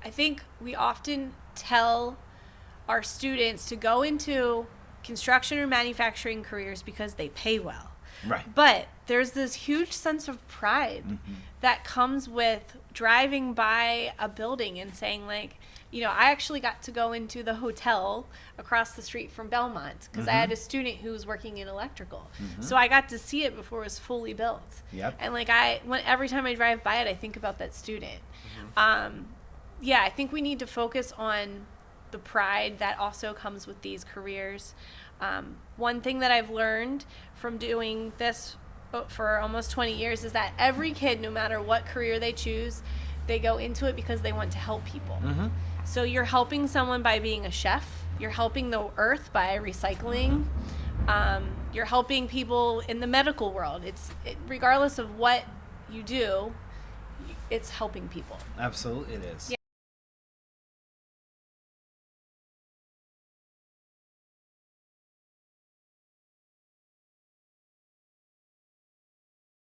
I think we often tell our students to go into construction or manufacturing careers because they pay well. Right. But there's this huge sense of pride that comes with driving by a building and saying, like, you know, I actually got to go into the hotel across the street from Belmont because I had a student who was working in electrical. So I got to see it before it was fully built. Yep. And like every time I drive by it, I think about that student. Yeah, I think we need to focus on the pride that also comes with these careers. One thing that I've learned from doing this for almost 20 years is that every kid, no matter what career they choose, they go into it because they want to help people. So you're helping someone by being a chef. You're helping the earth by recycling. You're helping people in the medical world. Regardless of what you do, it's helping people. Absolutely it is. Yeah.